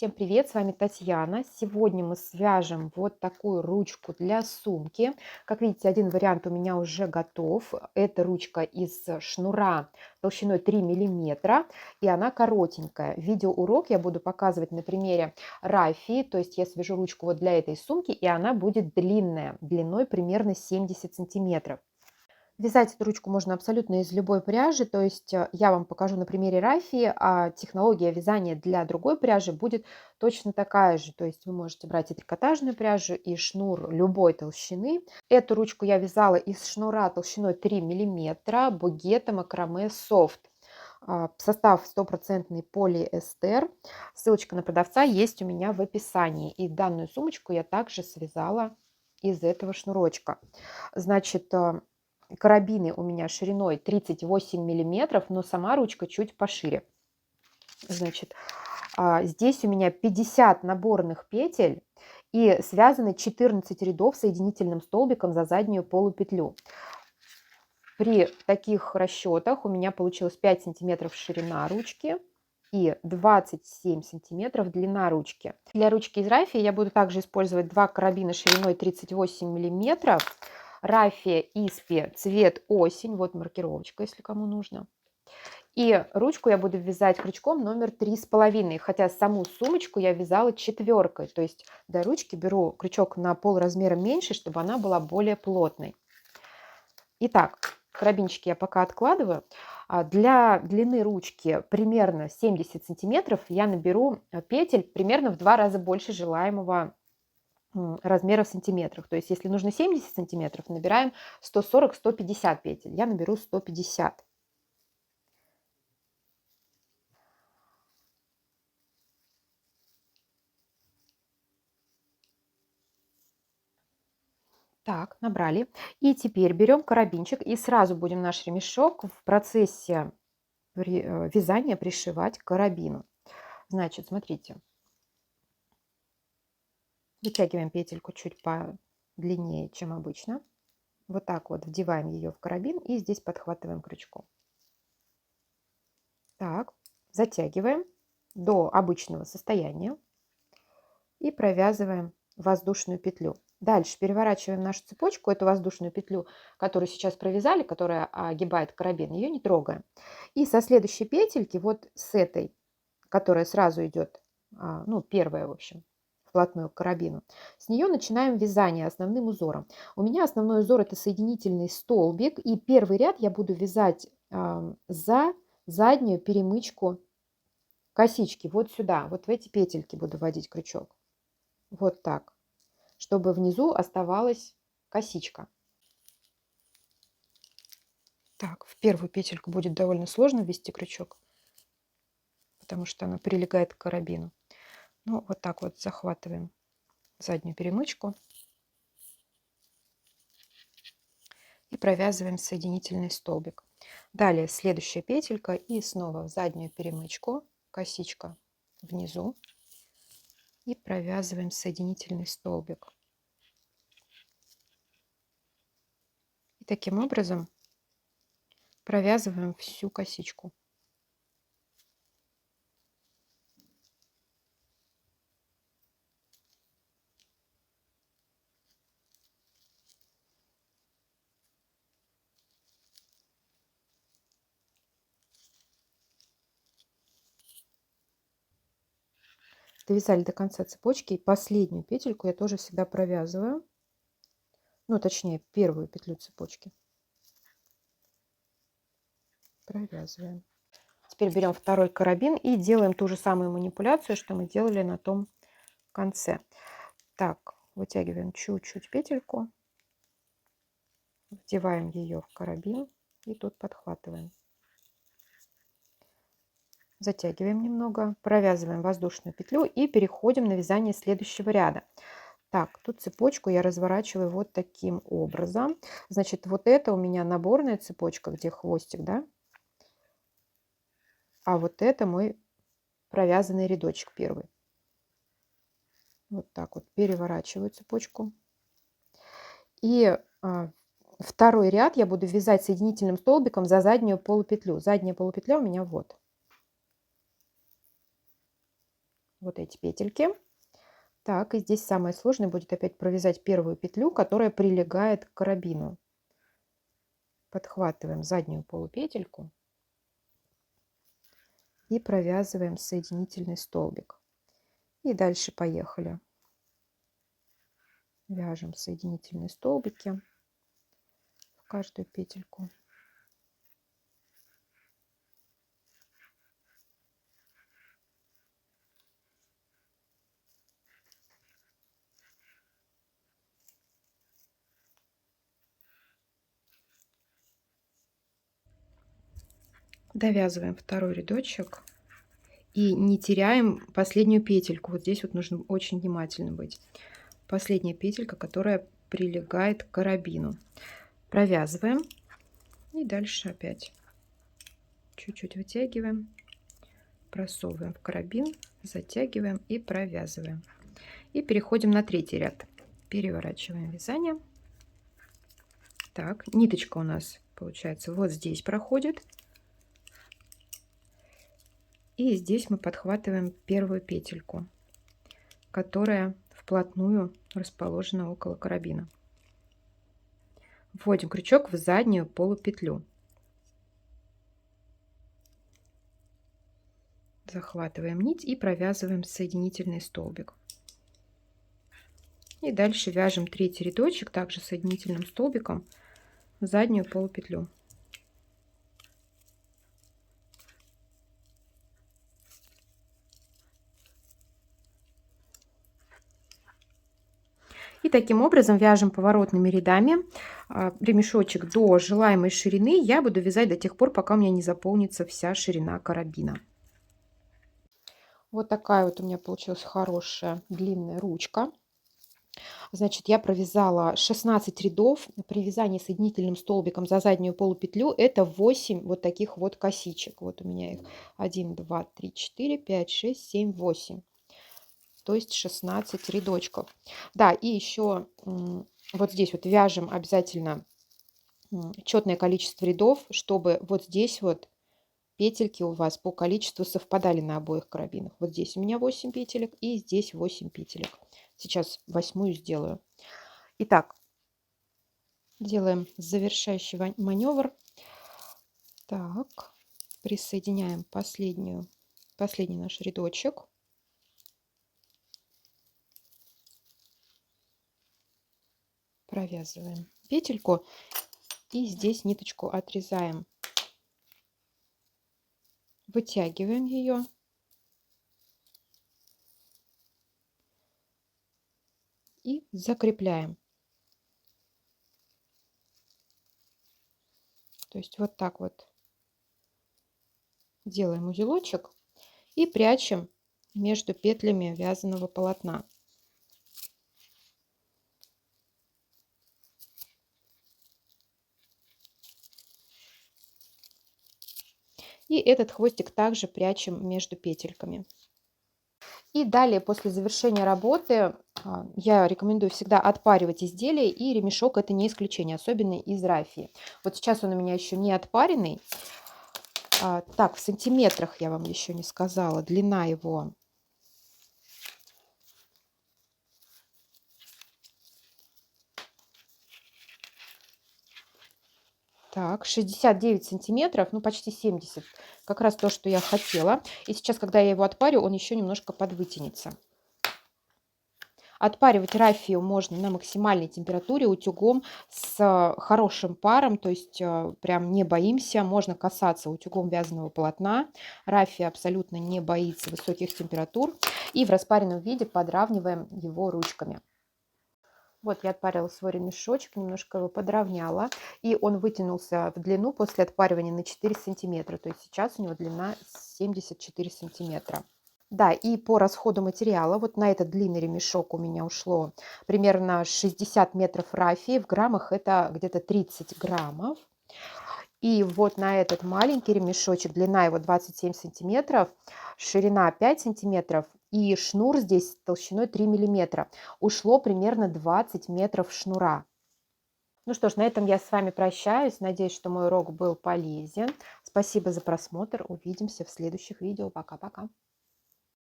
Всем привет, с вами Татьяна. Сегодня мы свяжем вот такую ручку для сумки. Как видите, один вариант у меня уже готов. Это ручка из шнура толщиной 3 миллиметра, и она коротенькая. Видеоурок я буду показывать на примере рафии, то есть я свяжу ручку вот для этой сумки, и она будет длинная, длиной примерно 70 сантиметров. Вязать эту ручку можно абсолютно из любой пряжи, то есть я вам покажу на примере рафии, а технология вязания для другой пряжи будет точно такая же. То есть вы можете брать и трикотажную пряжу, и шнур любой толщины. Эту ручку я вязала из шнура толщиной 3 миллиметра, Бугетта Макраме Софт. Состав стопроцентный полиэстер. Ссылочка на продавца есть у меня в описании. И данную сумочку я также связала из этого шнурочка. Значит, карабины у меня шириной 38 миллиметров, но сама ручка чуть пошире. Значит, здесь у меня 50 наборных петель и связаны 14 рядов соединительным столбиком за заднюю полупетлю. При таких расчетах у меня получилось 5 сантиметров ширина ручки и 27 сантиметров длина ручки. Для ручки из рафии я буду также использовать два карабина шириной 38 миллиметров. Рафия Испи, цвет осень, вот маркировочка, если кому нужно. И ручку я буду вязать крючком номер 3,5, хотя саму сумочку я вязала четверкой, то есть для ручки беру крючок на пол размера меньше, чтобы она была более плотной. Итак, карабинчики я пока откладываю. Для длины ручки примерно 70 сантиметров я наберу петель примерно в 2 раза больше желаемого размера в сантиметрах. То есть если нужно 70 сантиметров, набираем 140-150 петель. Я наберу 150. Так, набрали. И теперь берем карабинчик и сразу будем наш ремешок в процессе вязания пришивать к карабину. Значит, смотрите. Вытягиваем петельку чуть подлиннее, чем обычно. Вот так вот вдеваем ее в карабин и здесь подхватываем крючком. Так, затягиваем до обычного состояния и провязываем воздушную петлю. Дальше переворачиваем нашу цепочку, эту воздушную петлю, которую сейчас провязали, которая огибает карабин, ее не трогаем. И со следующей петельки, вот с этой, которая сразу идет, ну, первая, в общем, вплотную к карабину, с нее начинаем вязание основным узором. У меня основной узор это соединительный столбик, и первый ряд я буду вязать за заднюю перемычку косички, вот сюда, вот в эти петельки буду вводить крючок. Вот так, чтобы внизу оставалась косичка. Так, в первую петельку будет довольно сложно ввести крючок, потому что она прилегает к карабину. Ну, вот так вот захватываем заднюю перемычку и провязываем соединительный столбик. Далее следующая петелька и снова в заднюю перемычку, косичка внизу, и провязываем соединительный столбик. И таким образом провязываем всю косичку. Довязали до конца цепочки, и последнюю петельку я тоже всегда провязываю, ну точнее первую петлю цепочки провязываем. Теперь берем второй карабин и делаем ту же самую манипуляцию, что мы делали на том конце. Так, вытягиваем чуть-чуть петельку, вдеваем ее в карабин и тут подхватываем. Затягиваем немного, провязываем воздушную петлю и переходим на вязание следующего ряда. Так, тут цепочку я разворачиваю вот таким образом. Значит, вот это у меня наборная цепочка, где хвостик, да? А вот это мой провязанный рядочек первый. Вот так вот переворачиваю цепочку. И второй ряд я буду вязать соединительным столбиком за заднюю полупетлю. Задняя полупетля у меня вот. вот эти петельки. Так, и здесь самое сложное будет опять провязать первую петлю, которая прилегает к карабину. Подхватываем заднюю полупетельку и провязываем соединительный столбик. И дальше поехали. Вяжем соединительные столбики в каждую петельку. Довязываем второй рядочек и не теряем последнюю петельку. Вот здесь вот нужно очень внимательно быть. Последняя петелька, которая прилегает к карабину. Провязываем и дальше опять чуть-чуть вытягиваем, просовываем в карабин, затягиваем и провязываем. И переходим на третий ряд. Переворачиваем вязание. Так, ниточка у нас получается вот здесь проходит. И здесь мы подхватываем первую петельку, которая вплотную расположена около карабина. Вводим крючок в заднюю полупетлю. Захватываем нить и провязываем соединительный столбик. И дальше вяжем третий рядочек, также соединительным столбиком, в заднюю полупетлю. И таким образом вяжем поворотными рядами ремешочек до желаемой ширины. Я буду вязать до тех пор, пока у меня не заполнится вся ширина карабина. Вот такая вот у меня получилась хорошая длинная ручка. Значит, я провязала 16 рядов. При вязании соединительным столбиком за заднюю полупетлю это 8 вот таких вот косичек. Вот у меня их 1, 2, 3, 4, 5, 6, 7, 8. То есть 16 рядочков. Да, и еще вот здесь вот вяжем обязательно четное количество рядов, чтобы вот здесь вот петельки у вас по количеству совпадали на обоих карабинах. Вот здесь у меня 8 петелек и здесь 8 петелек. Сейчас 8-ю сделаю. Итак, делаем завершающий маневр. Так, присоединяем последний наш рядочек. Провязываем петельку и здесь ниточку отрезаем. Вытягиваем ее. И закрепляем. То есть вот так вот делаем узелочек и прячем между петлями вязаного полотна. И этот хвостик также прячем между петельками. И далее, после завершения работы, я рекомендую всегда отпаривать изделие, и ремешок это не исключение, особенно из рафии. Вот сейчас он у меня еще не отпаренный. Так, в сантиметрах я вам еще не сказала, длина его так, 69 сантиметров, ну почти 70, как раз то, что я хотела. И сейчас, когда я его отпарю, он еще немножко подвытянется. Отпаривать рафию можно на максимальной температуре утюгом с хорошим паром, то есть прям не боимся, можно касаться утюгом вязаного полотна. Рафия абсолютно не боится высоких температур. И в распаренном виде подравниваем его ручками. Вот я отпарила свой ремешочек, немножко его подровняла, и он вытянулся в длину после отпаривания на 4 сантиметра. То есть сейчас у него длина 74 сантиметра. Да, и по расходу материала, вот на этот длинный ремешок у меня ушло примерно 60 метров рафии, в граммах это где-то 30 граммов. И вот на этот маленький ремешочек, длина его 27 сантиметров, ширина 5 сантиметров и шнур здесь толщиной 3 миллиметра. Ушло примерно 20 метров шнура. Ну что ж, на этом я с вами прощаюсь. Надеюсь, что мой урок был полезен. Спасибо за просмотр. Увидимся в следующих видео. Пока-пока.